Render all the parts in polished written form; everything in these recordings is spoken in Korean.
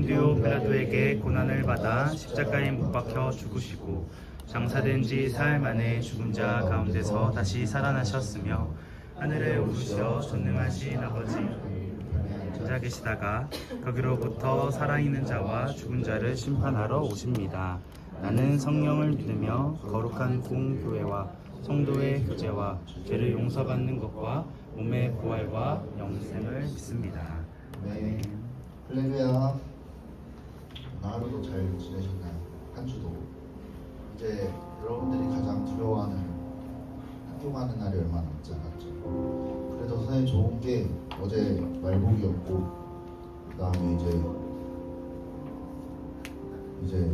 본디오 빌라도에게 고난을 받아 십자가에 못 박혀 죽으시고 장사된 지 사흘 만에 죽은 자 가운데서 다시 살아나셨으며 하늘에 오르시어 전능하신 아버지 앉아 계시다가 거기로부터 살아있는 자와 죽은 자를 심판하러 오십니다. 나는 성령을 믿으며 거룩한 공교회와 성도의 교제와 죄를 용서받는 것과 몸의 부활과 영생을 믿습니다. 네. 할렐루야. 오늘 하루도 잘 지내셨나요? 한 주도. 이제 여러분들이 가장 두려워하는 학교 가는 날이 얼마 남지 않았죠. 그래도 선생님 좋은 게 어제 말복이었고, 그 다음에 이제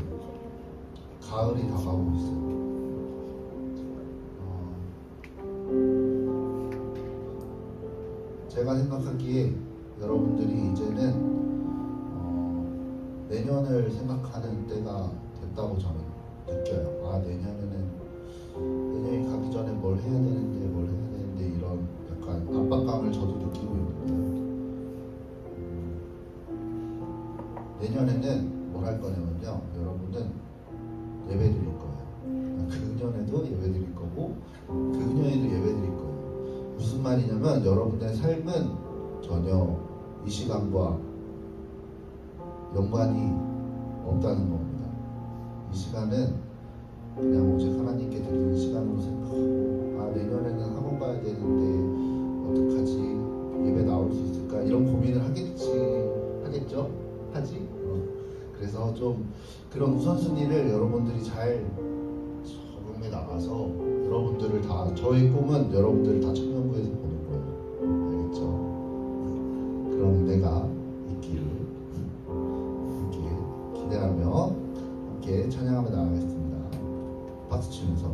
가을이 다가오고 있어요. 제가 생각하기에 여러분들이 이제는 내년을 생각하는 때가 됐다고 저는 느껴요. 내년이 가기 전에 뭘 해야 되는데 이런 약간 압박감을 저도 느끼고 있는데요. 내년에는 뭘 할 거냐면요, 여러분은 예배 드릴 거예요. 금년에도 예배 드릴 거고 금년에도 예배 드릴 거예요. 무슨 말이냐면 여러분의 삶은 전혀 이 시간과 연관이 없다는 겁니다. 이 시간은 그냥 오직 하나님께 드리는 시간으로 생각하고, 내년에는 학원 가야 되는데 어떡하지? 예배 나올 수 있을까? 이런 고민을 하겠죠? 하지? 그래서 좀 그런 우선순위를 여러분들이 잘 적용해 나가서 저의 꿈은 여러분들을 다 청년부에서 보는 거예요. 알겠죠? 그런 은혜가 있기를 함께 기대하며 함께 찬양하며 나가겠습니다. 박수 치면서.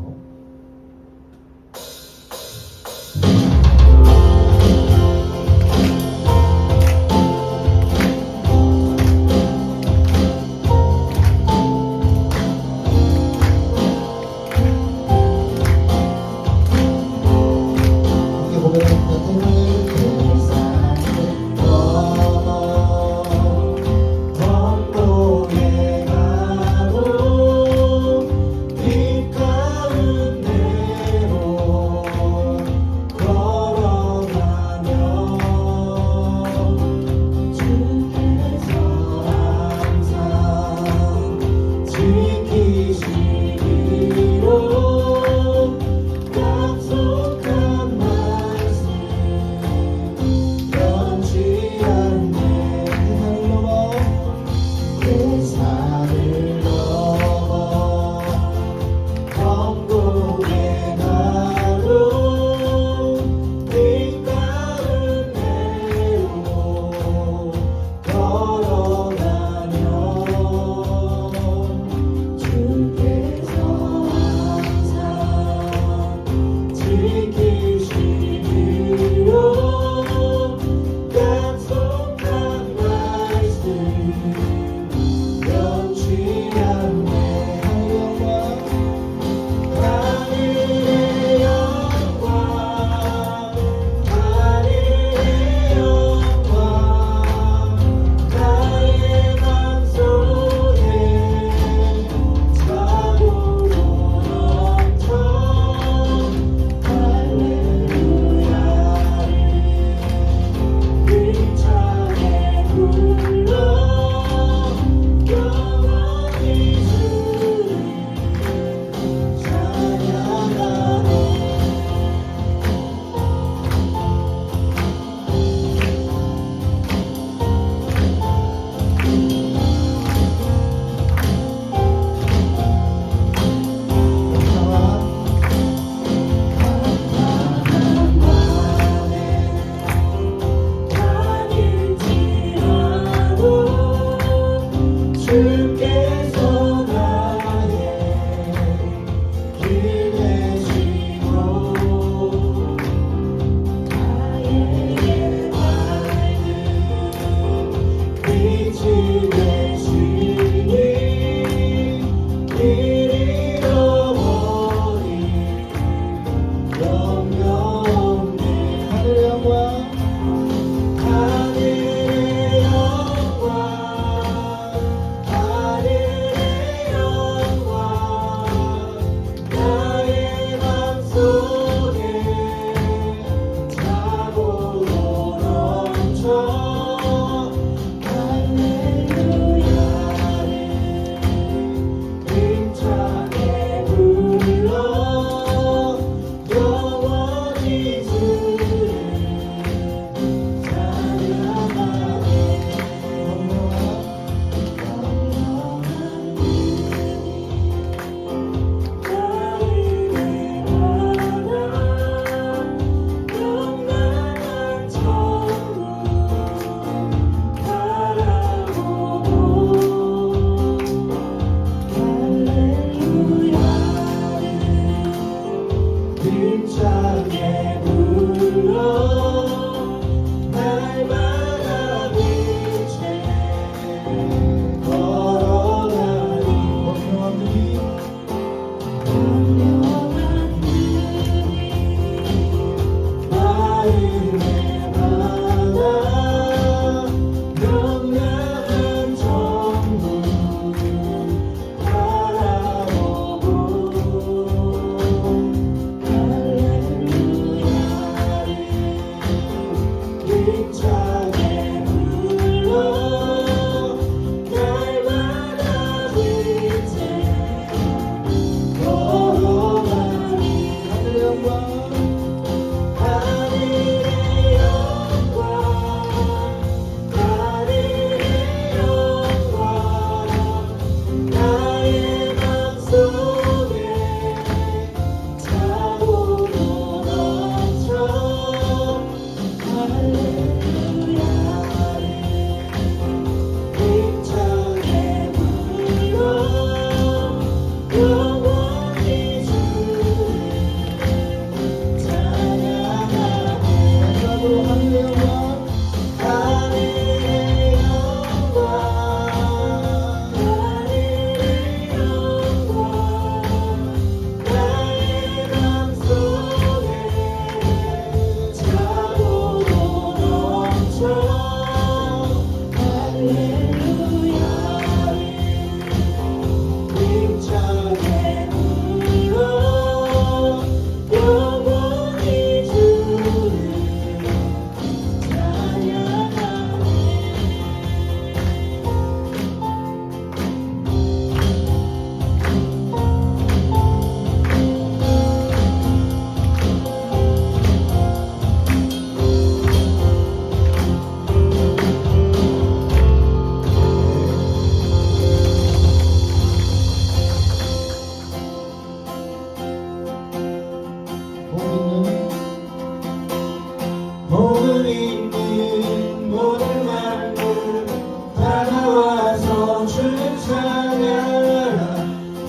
찬양하라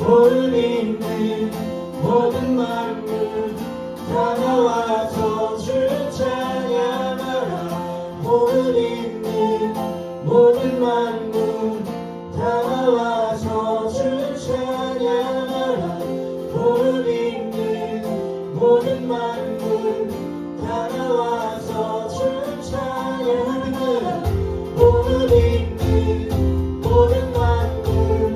오늘 있는 모든 만물 다 나와서 주 찬양하라 오늘 있는 모든 만물 다 나와서 주 찬양하라 오늘 있는 모든 만물 다 나와서 주 찬양하라 오늘 있는 모든 만물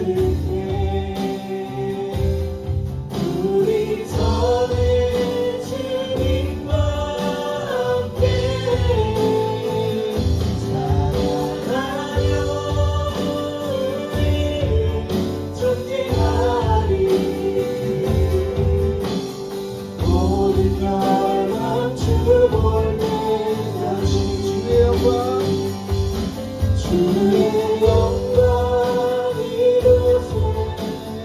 우리 전에 주님과 함께 찬양하며 우리를 존귀하리. 모든 열망 주볼 때까지 주의 영광 이곳에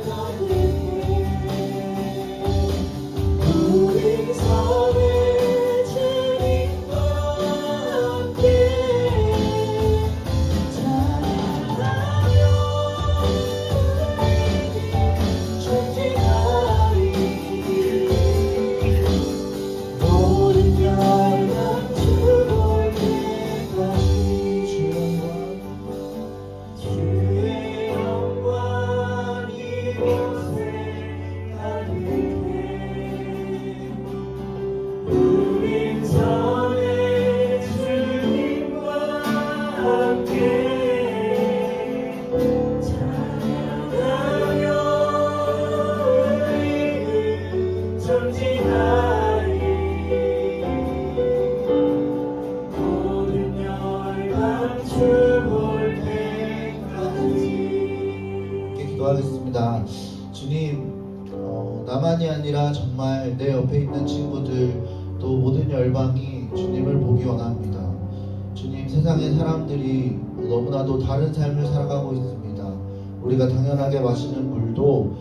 나누게. 우리 삶의 주님과 함께 찬양하며 존귀하리. 모든 열망 주볼 때까지 주의 영광 이곳에 나누게. 우린 전에 주님과 함께 찬양하며 우리를 존귀하리. 모든 열망 주볼 때까지. 함께 기도하겠습니다. 주님, 나만이 아니라 정말 내 옆에 있는 친구들 또 모든 열방이 주님을 보기 원합니다. 주님, 세상의 사람들이 너무나도 다른 삶을 살아가고 있습니다. 우리가 당연하게 마시는 물도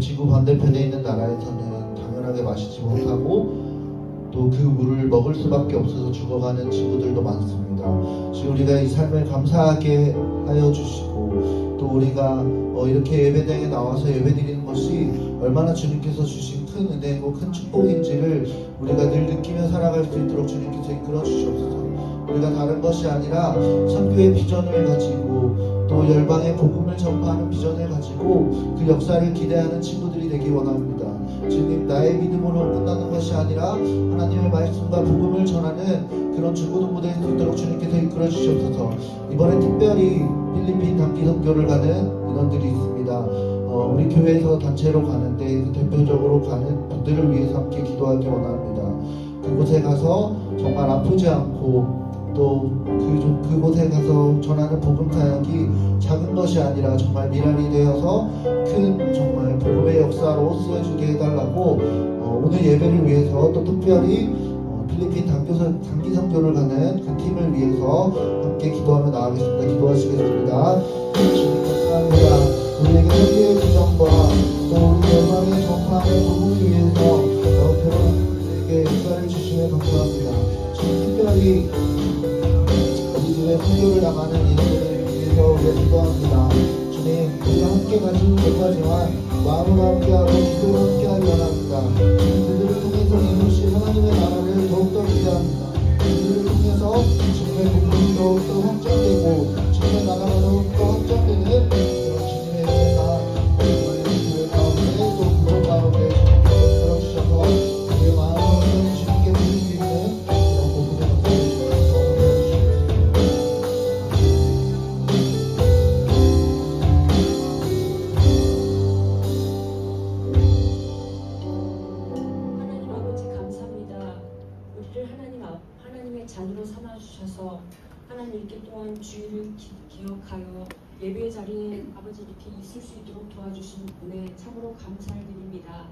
지구 반대편에 있는 나라에서는 당연하게 마시지 못하고 또 그 물을 먹을 수밖에 없어서 죽어가는 친구들도 많습니다. 주님, 우리가 이 삶을 감사하게 하여 주시고 또 우리가 이렇게 예배당에 나와서 예배드리는 것이 얼마나 주님께서 주신 큰 은혜고 큰 축복인지를 우리가 늘 느끼며 살아갈 수 있도록 주님께서 이끌어 주시옵소서. 우리가 다른 것이 아니라 선교의 비전을 가지고 또 열방의 복음을 전파하는 비전을 가지고 그 역사를 기대하는 친구들이 되기 원합니다. 주님, 나의 믿음으로 끝나는 것이 아니라 하나님의 말씀과 복음을 전하는 그런 중고등부 될 수 있도록 주님께서 이끌어 주시옵소서. 이번에 특별히 필리핀 단기 선교를 가는 인원들이 있습니다. 우리 교회에서 단체로 가는데 그 대표적으로 가는 분들을 위해서 함께 기도하기 원합니다. 그곳에 가서 정말 아프지 않고 또 그곳에 가서 전하는 복음 사역이 작은 것이 아니라 정말 미랄이 되어서 큰 정말 복음의 역사로 쓰여지게 해달라고 오늘 예배를 위해서 또 특별히 필리핀 단기 선교를 가는 그 팀을 위해서 함께 기도하며 나가겠습니다. 기도하시겠습니다. 주님 감사합니다. 우리에게 선교의 비전과 또 우리 열방의 전파하는 복음을 위해서 여러분들에게 역사를 주시며 감사합니다. 주님, 특별히 우리 집에 선교를 나가는 이들을 위해서 우리가 기도합니다. 주님, 우리가 함께 가지는 못하지만 마음으로 함께하고 기도로 함께하기 원합니다. 그들을 통해서 이루실 하나님의 나라를 더욱더 기대합니다. 그들을 통해서 주님의 복음이 더욱더 확장되고 주님의 나라가 더욱더 확장되는 그런 주님의 은혜가 우리의 교회 가운데 또 그런 가운데 주님께서 들어주셔서 우리의 마음을 주님께 드릴 수 있는 그런 복음의 역사를 주님께서 하나님 아버지 감사합니다. 우리를 하나님의 자녀로 삼아주셔서 하나님 이렇게 또한 주의를 기억하여 예배 자리에 아버지 이렇게 있을 수 있도록 도와주신 분에 참으로 감사를 드립니다.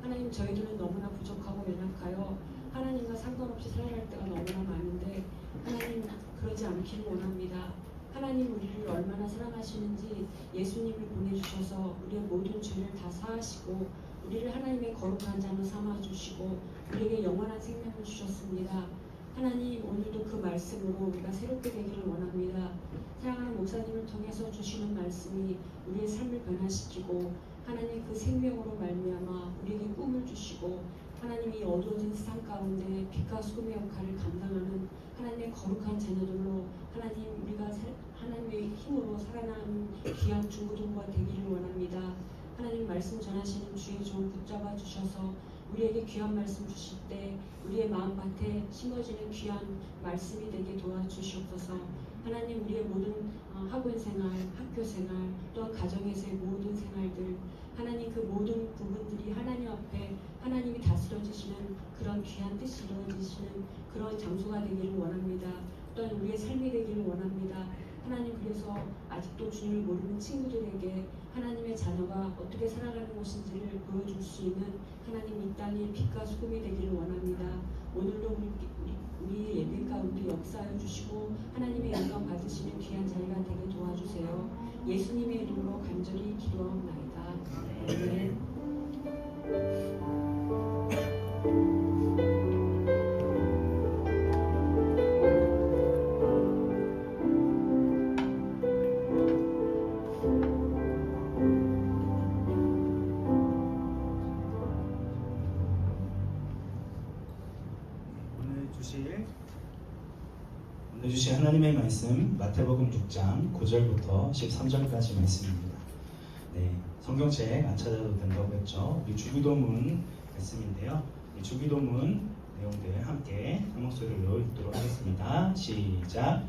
하나님, 저희들은 너무나 부족하고 연약하여 하나님과 상관없이 살아갈 때가 너무나 많은데 하나님 그러지 않기를 원합니다. 하나님, 우리를 얼마나 사랑하시는지 예수님을 보내주셔서 우리의 모든 죄를 다 사하시고 우리를 하나님의 거룩한 자로 삼아주시고 우리에게 영원한 생명을 주셨습니다. 하나님, 오늘도 그 말씀으로 우리가 새롭게 되기를 원합니다. 사랑하는 목사님을 통해서 주시는 말씀이 우리의 삶을 변화시키고 하나님 그 생명으로 말미암아 우리에게 꿈을 주시고 하나님이 어두워진 세상 가운데 빛과 소금의 역할을 감당하는 하나님의 거룩한 자녀들로 하나님 우리가 하나님의 힘으로 살아나는 귀한 중고등부가 되기를 원합니다. 하나님 말씀 전하시는 주의 종 붙잡아 주셔서 우리에게 귀한 말씀 주실 때 우리의 마음밭에 심어지는 귀한 말씀이 되게 도와주시옵소서. 하나님, 우리의 모든 학원 생활, 학교 생활, 또한 가정에서의 이루어지시는 그런 귀한 뜻이 이루어지시는 그런 장소가 되기를 원합니다. 또한 우리의 삶이 되기를 원합니다. 하나님, 그래서 아직도 주님을 모르는 친구들에게 하나님의 자녀가 어떻게 살아가는 것인지를 보여줄 수 있는 하나님 이 땅의 빛과 소금이 되기를 원합니다. 오늘도 우리 예배 가운데 역사하여 주시고 하나님의 영광 받으시는 귀한 자리가 되게 도와주세요. 예수님의 이름으로 간절히 기도하옵나이다. 아멘. 오늘 주신 하나님의 말씀 마태복음 6장 9절부터 13절까지 말씀입니다. 네, 성경책 안 찾아도 된다고 했죠. 우리 주기도문 말씀인데요. 이 주기도문 내용들 함께 한 목소리로 읽도록 하겠습니다. 시작.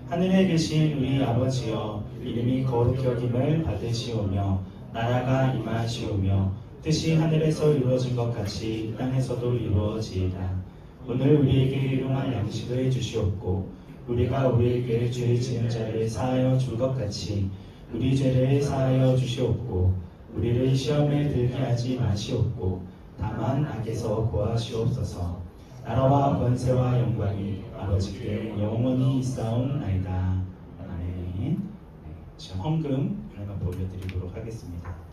하늘에 계신 우리 아버지여, 이름이 거룩히 여김을 받으시오며 나라가 임하시오며 뜻이 하늘에서 이루어진 것 같이 땅에서도 이루어지이다. 오늘 우리에게 일용할 양식을 주시옵고 우리가 우리에게 죄 지은 자를 사하여 줄 것 같이 우리 죄를 사하여 주시옵고 우리를 시험에 들게 하지 마시옵고 다만 악에서 구하시옵소서. 나라와 권세와 영광이 아버지께 영원히 있사옵나이다. 아멘. 네, 지금 헌금 하나만 올려드리도록 하겠습니다.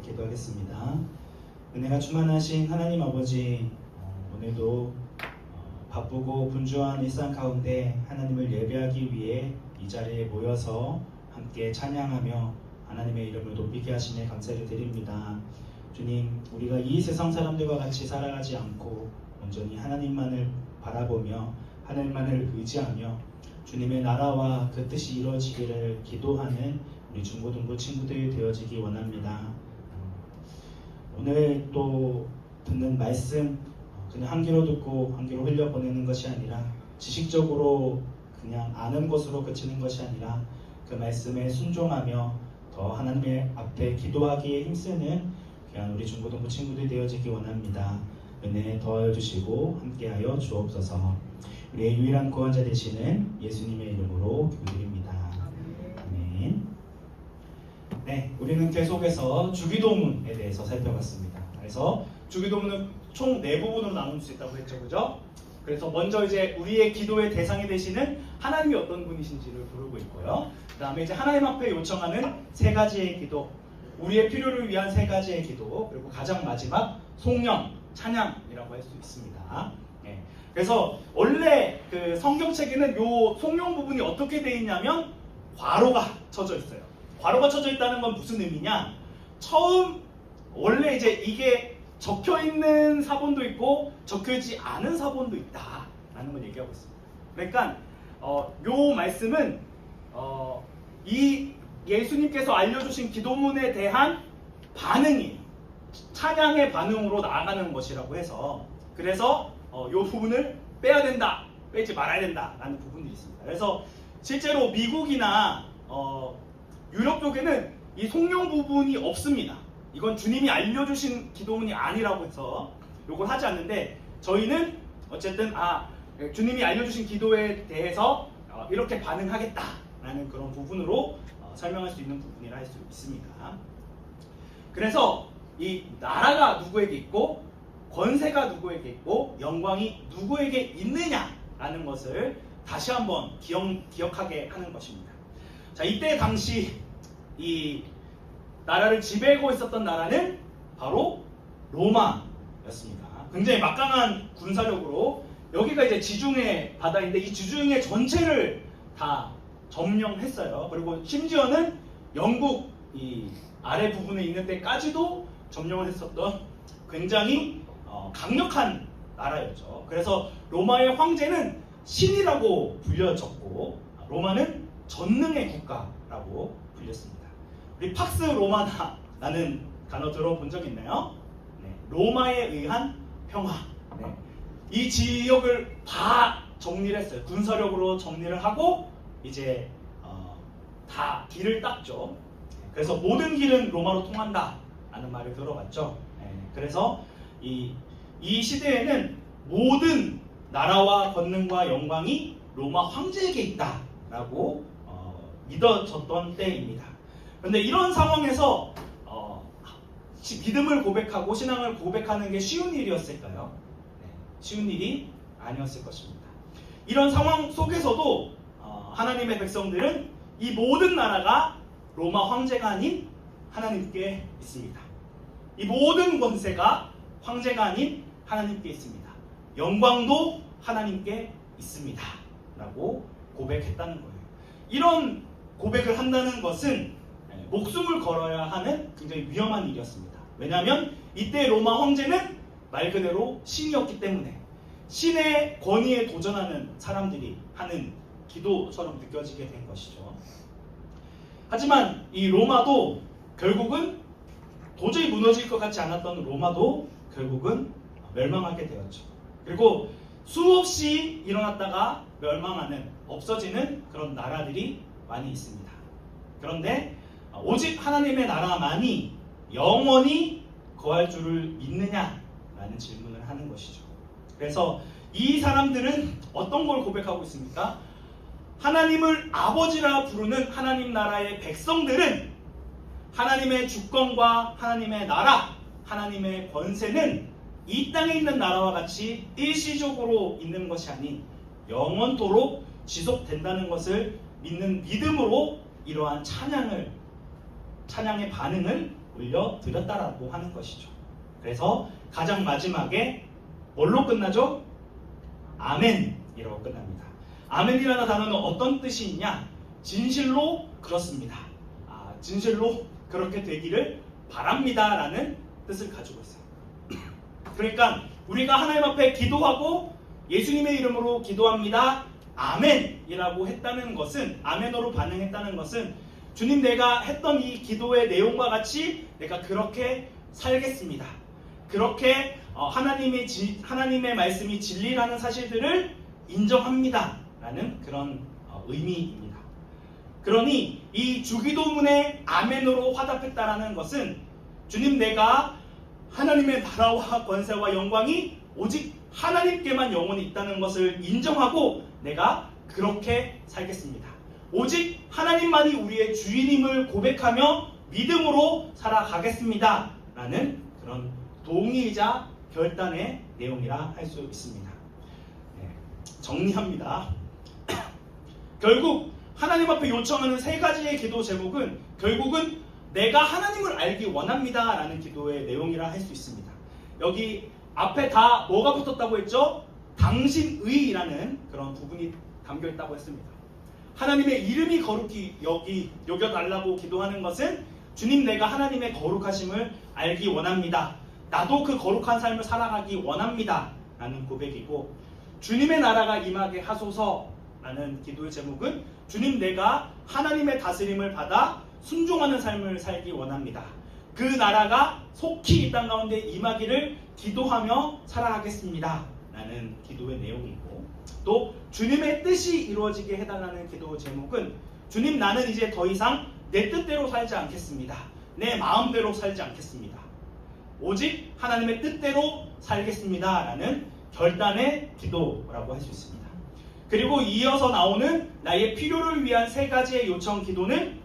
기도하겠습니다. 은혜가 충만하신 하나님 아버지, 오늘도 바쁘고 분주한 일상 가운데 하나님을 예배하기 위해 이 자리에 모여서 함께 찬양하며 하나님의 이름을 높이게 하시네 감사를 드립니다. 주님, 우리가 이 세상 사람들과 같이 살아가지 않고 온전히 하나님만을 바라보며 하나님만을 의지하며 주님의 나라와 그 뜻이 이루어지기를 기도하는 우리 중고등부 친구들이 되어지기 원합니다. 오늘 또 듣는 말씀 그냥 한 귀로 듣고 한 귀로 흘려보내는 것이 아니라 지식적으로 그냥 아는 것으로 그치는 것이 아니라 그 말씀에 순종하며 더 하나님의 앞에 기도하기에 힘쓰는 귀한 우리 중고등부 친구들이 되어지기 원합니다. 은혜 더해주시고 함께하여 주옵소서. 우리의 유일한 구원자 되시는 예수님의 이름으로 기도드립니다. 아멘. 네, 우리는 계속해서 주기도문에 대해서 살펴봤습니다. 그래서 주기도문은 총 4부분으로 나눌 수 있다고 했죠, 그죠? 그래서 먼저 이제 우리의 기도의 대상이 되시는 하나님이 어떤 분이신지를 부르고 있고요. 그 다음에 이제 하나님 앞에 요청하는 3가지의 기도, 우리의 필요를 위한 3가지의 기도, 그리고 가장 마지막 송영, 찬양이라고 할 수 있습니다. 네. 그래서 원래 그 성경책에는 요 송영 부분이 어떻게 되어 있냐면 괄호가 쳐져 있어요. 괄호가 쳐져 있다는 건 무슨 의미냐? 처음 원래 이제 이게 적혀 있는 사본도 있고 적혀 있지 않은 사본도 있다라는 걸 얘기하고 있습니다. 그러니까 요 말씀은 이 예수님께서 알려주신 기도문에 대한 반응이 찬양의 반응으로 나아가는 것이라고 해서 그래서 요 부분을 빼야 된다, 빼지 말아야 된다라는 부분이 있습니다. 그래서 실제로 미국이나 유럽 쪽에는 이 송영 부분이 없습니다. 이건 주님이 알려주신 기도문이 아니라고 해서 요걸 하지 않는데 저희는 어쨌든 주님이 알려주신 기도에 대해서 이렇게 반응하겠다라는 라는 그런 부분으로 설명할 수 있는 부분이라 할 수 있습니다. 그래서 이 나라가 누구에게 있고 권세가 누구에게 있고 영광이 누구에게 있느냐라는 것을 다시 한번 기억하게 하는 것입니다. 자, 이때 당시 이 나라를 지배하고 있었던 나라는 바로 로마였습니다. 굉장히 막강한 군사력으로 여기가 이제 지중해 바다인데 이 지중해 전체를 다 점령했어요. 그리고 심지어는 영국 이 아래 부분에 있는 데까지도 점령을 했었던 굉장히 강력한 나라였죠. 그래서 로마의 황제는 신이라고 불려졌고 로마는 전능의 국가라고 불렸습니다. 우리 팍스 로마나라는 단어 들어본 적 있나요? 네, 로마에 의한 평화. 네. 이 지역을 다 정리를 했어요. 군사력으로 정리를 하고 이제 다 길을 닦죠. 그래서 모든 길은 로마로 통한다 라는 말을 들어봤죠. 네. 그래서 이 시대에는 모든 나라와 권능과 영광이 로마 황제에게 있다라고 믿어졌던 때입니다. 그런데 이런 상황에서 믿음을 고백하고 신앙을 고백하는 게 쉬운 일이었을까요? 네, 쉬운 일이 아니었을 것입니다. 이런 상황 속에서도 하나님의 백성들은 이 모든 나라가 로마 황제가 아닌 하나님께 있습니다. 이 모든 권세가 황제가 아닌 하나님께 있습니다. 영광도 하나님께 있습니다. 라고 고백했다는 거예요. 이런 고백을 한다는 것은 목숨을 걸어야 하는 굉장히 위험한 일이었습니다. 왜냐하면 이때 로마 황제는 말 그대로 신이었기 때문에 신의 권위에 도전하는 사람들이 하는 기도처럼 느껴지게 된 것이죠. 하지만 이 로마도 결국은 도저히 무너질 것 같지 않았던 로마도 결국은 멸망하게 되었죠. 그리고 수없이 일어났다가 멸망하는, 없어지는 그런 나라들이 많이 있습니다. 그런데 오직 하나님의 나라만이 영원히 거할 줄을 믿느냐라는 질문을 하는 것이죠. 그래서 이 사람들은 어떤 걸 고백하고 있습니까? 하나님을 아버지라 부르는 하나님 나라의 백성들은 하나님의 주권과 하나님의 나라, 하나님의 권세는 이 땅에 있는 나라와 같이 일시적으로 있는 것이 아닌 영원토록 지속된다는 것을 믿는 믿음으로 이러한 찬양의 반응을 올려드렸다라고 하는 것이죠. 그래서 가장 마지막에 뭘로 끝나죠? 아멘이라고 끝납니다. 아멘이라는 단어는 어떤 뜻이 있냐? 진실로 그렇습니다. 진실로 그렇게 되기를 바랍니다 라는 뜻을 가지고 있어요. 그러니까 우리가 하나님 앞에 기도하고 예수님의 이름으로 기도합니다. 아멘이라고 했다는 것은, 아멘으로 반응했다는 것은 주님, 내가 했던 이 기도의 내용과 같이 내가 그렇게 살겠습니다. 그렇게 하나님의 말씀이 진리라는 사실들을 인정합니다 라는 그런 의미입니다. 그러니 이 주기도문의 아멘으로 화답했다라는 것은 주님, 내가 하나님의 나라와 권세와 영광이 오직 하나님께만 영원히 있다는 것을 인정하고 내가 그렇게 살겠습니다. 오직 하나님만이 우리의 주인임을 고백하며 믿음으로 살아가겠습니다 라는 그런 동의이자 결단의 내용이라 할 수 있습니다. 정리합니다. 결국 하나님 앞에 요청하는 세 가지의 기도 제목은 결국은 내가 하나님을 알기 원합니다 라는 기도의 내용이라 할 수 있습니다. 여기 앞에 다 뭐가 붙었다고 했죠? 당신의라는 그런 부분이 담겨 있다고 했습니다. 하나님의 이름이 거룩히 여겨달라고 기도하는 것은 주님, 내가 하나님의 거룩하심을 알기 원합니다. 나도 그 거룩한 삶을 살아가기 원합니다 라는 고백이고, 주님의 나라가 임하게 하소서 라는 기도의 제목은 주님, 내가 하나님의 다스림을 받아 순종하는 삶을 살기 원합니다. 그 나라가 속히 이 땅 가운데 임하기를 기도하며 살아가겠습니다 라는 기도의 내용이고, 또 주님의 뜻이 이루어지게 해달라는 기도 제목은 주님, 나는 이제 더 이상 내 뜻대로 살지 않겠습니다. 내 마음대로 살지 않겠습니다. 오직 하나님의 뜻대로 살겠습니다 라는 결단의 기도라고 할 수 있습니다. 그리고 이어서 나오는 나의 필요를 위한 세 가지의 요청 기도는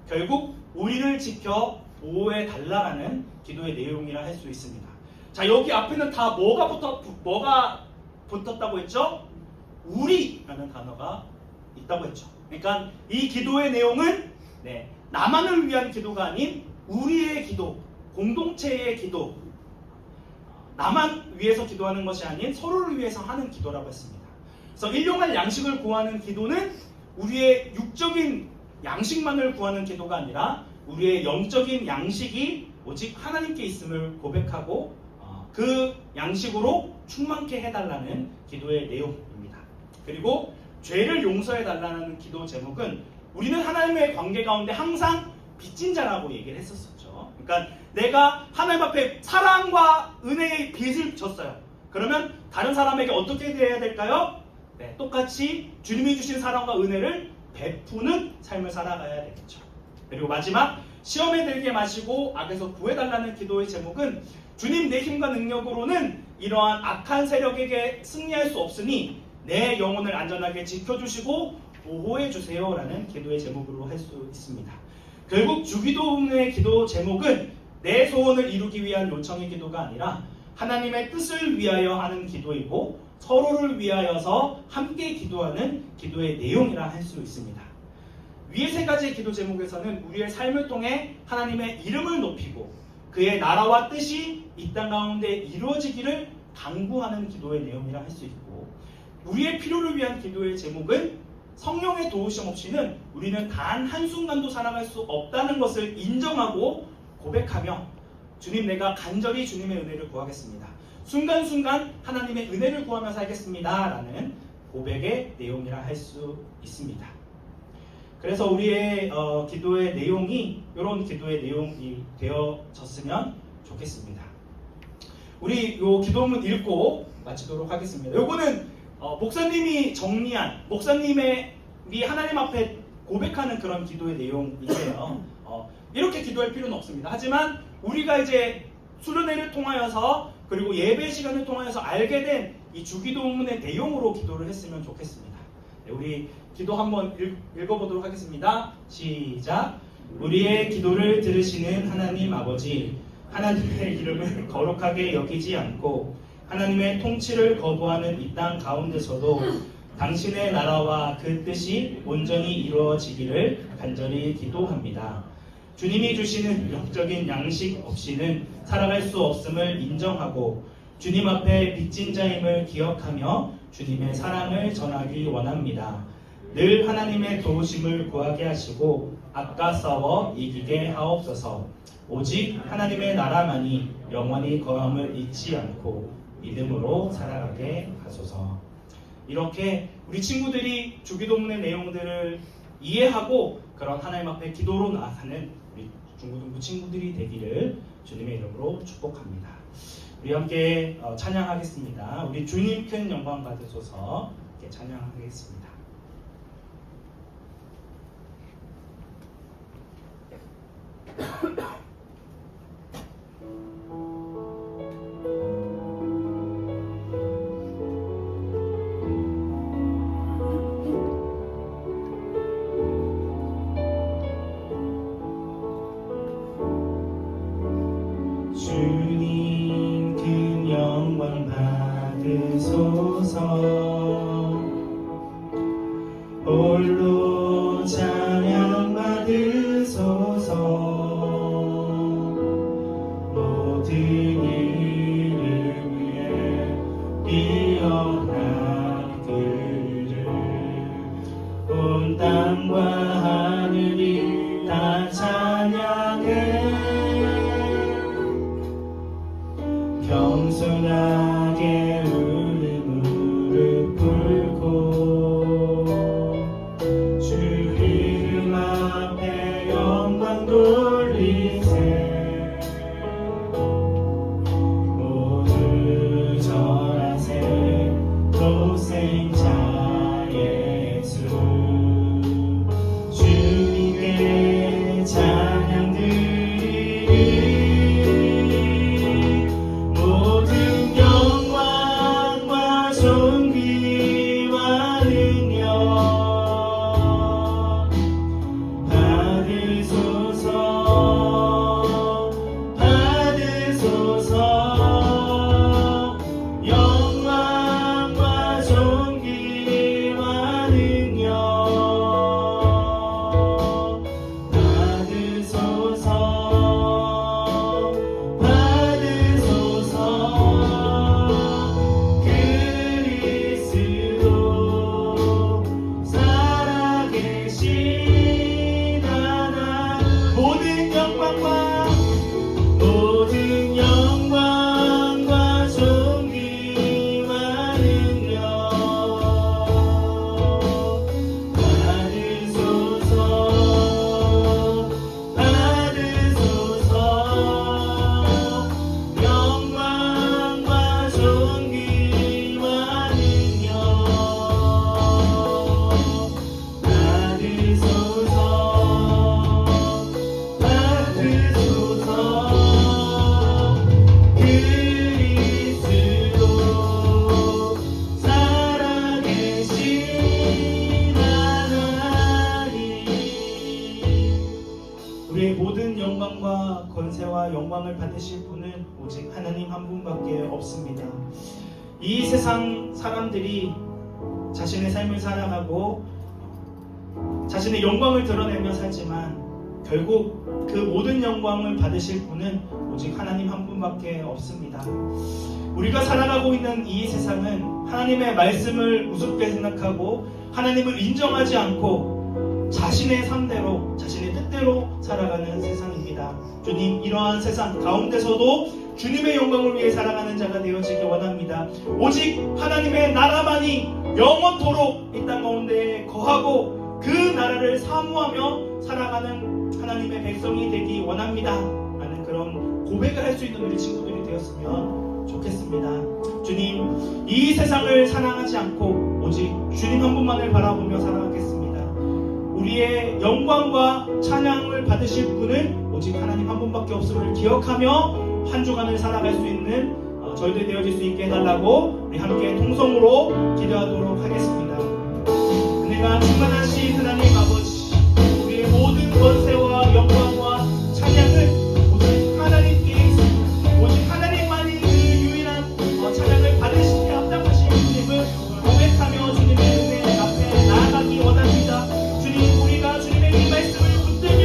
결국 우리를 지켜 보호해 달라라는 기도의 내용이라 할 수 있습니다. 자, 여기 앞에는 다 뭐가 붙었다고 했죠? 우리라는 단어가 있다고 했죠. 그러니까 이 기도의 내용은 나만을 위한 기도가 아닌 우리의 기도, 공동체의 기도, 나만 위해서 기도하는 것이 아닌 서로를 위해서 하는 기도라고 했습니다. 그래서 일용할 양식을 구하는 기도는 우리의 육적인 양식만을 구하는 기도가 아니라 우리의 영적인 양식이 오직 하나님께 있음을 고백하고 그 양식으로 충만케 해달라는 기도의 내용입니다. 그리고 죄를 용서해달라는 기도 제목은 우리는 하나님의 관계 가운데 항상 빚진 자라고 얘기를 했었죠. 그러니까 내가 하나님 앞에 사랑과 은혜의 빚을 졌어요. 그러면 다른 사람에게 어떻게 대해야 될까요? 똑같이 주님이 주신 사랑과 은혜를 베푸는 삶을 살아가야 되겠죠. 그리고 마지막, 시험에 들게 마시고 악에서 구해달라는 기도의 제목은 주님, 내 힘과 능력으로는 이러한 악한 세력에게 승리할 수 없으니 내 영혼을 안전하게 지켜주시고 보호해주세요 라는 기도의 제목으로 할 수 있습니다. 결국 주기도문의 기도 제목은 내 소원을 이루기 위한 요청의 기도가 아니라 하나님의 뜻을 위하여 하는 기도이고 서로를 위하여서 함께 기도하는 기도의 내용이라 할 수 있습니다. 위의 세 가지의 기도 제목에서는 우리의 삶을 통해 하나님의 이름을 높이고 그의 나라와 뜻이 이 땅 가운데 이루어지기를 간구하는 기도의 내용이라 할 수 있고, 우리의 필요를 위한 기도의 제목은 성령의 도우심 없이는 우리는 단 한순간도 살아갈 수 없다는 것을 인정하고 고백하며 주님, 내가 간절히 주님의 은혜를 구하겠습니다. 순간순간 하나님의 은혜를 구하며 살겠습니다 라는 고백의 내용이라 할 수 있습니다. 그래서 우리의 기도의 내용이 이런 기도의 내용이 되어졌으면 좋겠습니다. 우리 요 기도문 읽고 마치도록 하겠습니다. 요거는 목사님이 정리한, 목사님이 하나님 앞에 고백하는 그런 기도의 내용인데요. 이렇게 기도할 필요는 없습니다. 하지만 우리가 이제 수련회를 통하여서 그리고 예배 시간을 통하여서 알게 된 이 주기도문의 내용으로 기도를 했으면 좋겠습니다. 우리 기도 한번 읽어보도록 하겠습니다. 시작. 우리의 기도를 들으시는 하나님 아버지, 하나님의 이름을 거룩하게 여기지 않고 하나님의 통치를 거부하는 이 땅 가운데서도 당신의 나라와 그 뜻이 온전히 이루어지기를 간절히 기도합니다. 주님이 주시는 영적인 양식 없이는 살아갈 수 없음을 인정하고 주님 앞에 빚진 자임을 기억하며 주님의 사랑을 전하기 원합니다. 늘 하나님의 도우심을 구하게 하시고 악과 싸워 이기게 하옵소서. 오직 하나님의 나라만이 영원히 거함을 잊지 않고 믿음으로 살아가게 하소서. 이렇게 우리 친구들이 주기도문의 내용들을 이해하고 그런 하나님 앞에 기도로 나아가는 우리 중고등부 친구들이 되기를 주님의 이름으로 축복합니다. 우리 함께 찬양하겠습니다. 우리 주님 큰 영광 받으소서. 이렇게 찬양하겠습니다. 주님 큰 영광 받으소서. 홀로 찬양 받으소서. 모든 이름 위에 뛰어난 그를 온 땅과 하늘이 다 찬양해. 겸손하게 우리 무릎 꿇고 주 이름 앞에 영광 돌리세. 모두 절하세. 독생자 예수 주님께 찬양 드리리. 모든 영광과 존귀와 능력 존귀와 능력 받으소서 받으소서 그리스도 살아계신 하나 모든 영광과 존귀와 능력 받으소서 받으소서 영광과 존귀와 능력 받으소서 받으소서 그리스도 살아계신 하나님 우리의 모든 영광과 권세와 영광을 받으실 분은 오직 하나님 한 분밖에 없습니다. 이 세상 사람들이 자신의 삶을 살아가고 자신의 영광을 드러내며 살지만 결국 그 모든 영광을 받으실 분은 오직 하나님 한 분밖에 없습니다. 우리가 살아가고 있는 이 세상은 하나님의 말씀을 우습게 생각하고 하나님을 인정하지 않고 자신의 삶대로 자신의 뜻대로 살아가는 세상입니다. 주님, 이러한 세상 가운데서도 주님의 영광을 위해 살아가는 자가 되어지기 원합니다. 오직 하나님의 나라만이 영원토록 이 땅 가운데 거하고 그 나라를 사모하며 살아가는 하나님의 백성이 되기 원합니다 라는 그런 고백을 할 수 있는 우리 친구들이 되었으면 좋겠습니다. 주님, 이 세상을 사랑하지 않고 오직 주님 한 분만을 바라보며 살아가겠습니다. 우리의 영광과 찬양을 받으실 분은 오직 하나님 한 분밖에 없음을 기억하며 한 주간을 살아갈 수 있는 저희들 되어질 수 있게 해달라고 우리 함께 통성으로 기도하도록 하겠습니다. 은혜가 충만하신 하나님 아버지, 우리의 모든 권세와 영광과 찬양을 오직 하나님께 있습니다. 오직 하나님만이 그 유일한 찬양을 받으시기에 합당하신 주님을 고백하며 주님의 은혜 앞에 나아가기 원합니다. 주님, 우리가 주님의 이 말씀을 붙들며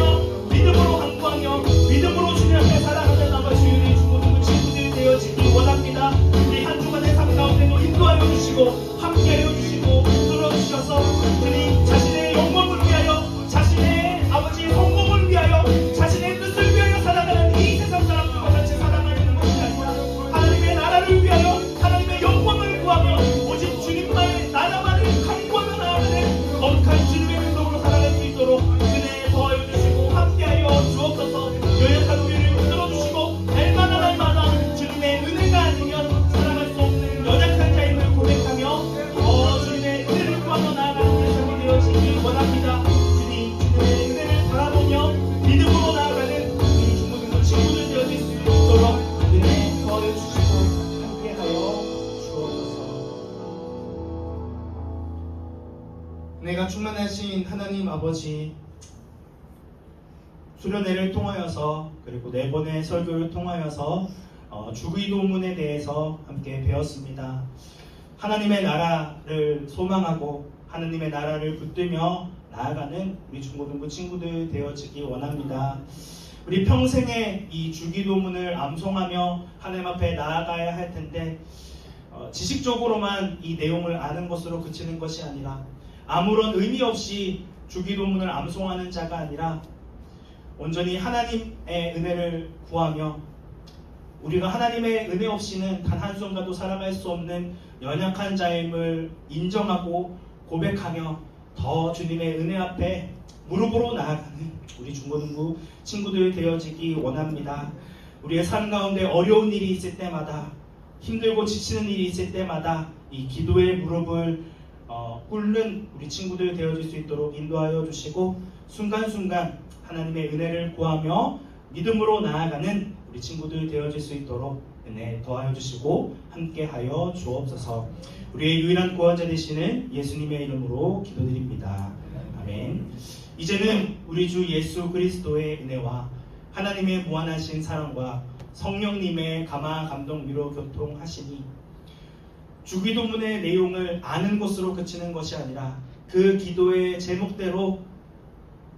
믿음으로 항구하며 믿음으로 주님 앞에 살아가는 아버지 우리 모든 친구들이 되어지기 원합니다. 우리 한 주간의 삶 가운데도 인도하여 주시고 함께하여 주시고 들어주셔서 주님 자신의 영광을 위하여 자신의 아버지의 성공을 위하여 자신의 뜻을 위하여 살아가는 이 세상 사람들과 같이 살아가는 것이 아니라 하나님의 나라를 위하여 하나님의 영광을 구하며 오직 주님만의 나라만을 강구하며 나아가는 거룩한 주님의 백성으로 살아갈 수 있도록 은혜 더하여 주시고 함께하여 주옵소서. 연약한 우리를 붙들어 주시고 날마다 주님의 은혜가 아니면 살아갈 수 없는 연약한 자임을 고백하며 주님의 은혜를 구하며 나아가는 세상이 되어지기 원합니다. 주님, 주님의 은혜를 바라보며 믿음으로 나아가는 우리 중고등부 친구들 되어질 수 있도록 은혜 더하여 주시고 함께하여 주옵소서. 은혜가 충만하신 하나님 아버지, 수련회를 통하여서 그리고 4번의 설교를 통하여서 주기도문에 대해서 함께 배웠습니다. 하나님의 나라를 소망하고 하나님의 나라를 붙들며 나아가는 우리 중고등부 친구들 되어지기 원합니다. 우리 평생에 이 주기도문을 암송하며 하나님 앞에 나아가야 할 텐데 지식적으로만 이 내용을 아는 것으로 그치는 것이 아니라 아무런 의미 없이 주기도문을 암송하는 자가 아니라 온전히 하나님의 은혜를 구하며 우리가 하나님의 은혜 없이는 단 한순간도 살아갈 수 없는 연약한 자임을 인정하고 고백하며 더 주님의 은혜 앞에 무릎으로 나아가는 우리 중고등부 친구들 되어지기 원합니다. 우리의 삶 가운데 어려운 일이 있을 때마다 힘들고 지치는 일이 있을 때마다 이 기도의 무릎을 꿇는 우리 친구들 되어질 수 있도록 인도하여 주시고 순간순간 하나님의 은혜를 구하며 믿음으로 나아가는 우리 친구들 되어질 수 있도록 은혜 더하여 주시고 함께하여 주옵소서. 우리의 유일한 구원자 되시는 예수님의 이름으로 기도드립니다. 아멘. 이제는 우리 주 예수 그리스도의 은혜와 하나님의 무한하신 사랑과 성령님의 감화 감동 위로 교통하시니 주기도문의 내용을 아는 것으로 그치는 것이 아니라 그 기도의 제목대로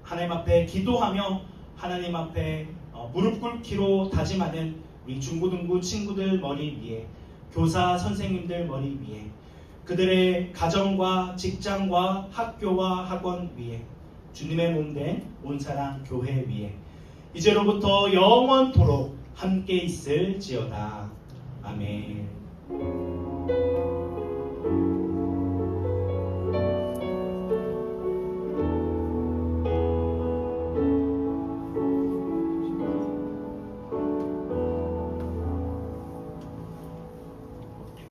하나님 앞에 기도하며 하나님 앞에 무릎 꿇기로 다짐하는 우리 중고등부 친구들 머리 위에, 교사 선생님들 머리 위에, 그들의 가정과 직장과 학교와 학원 위에, 주님의 몸된 온사랑 교회 위에 이제로부터 영원토록 함께 있을지어다. 아멘.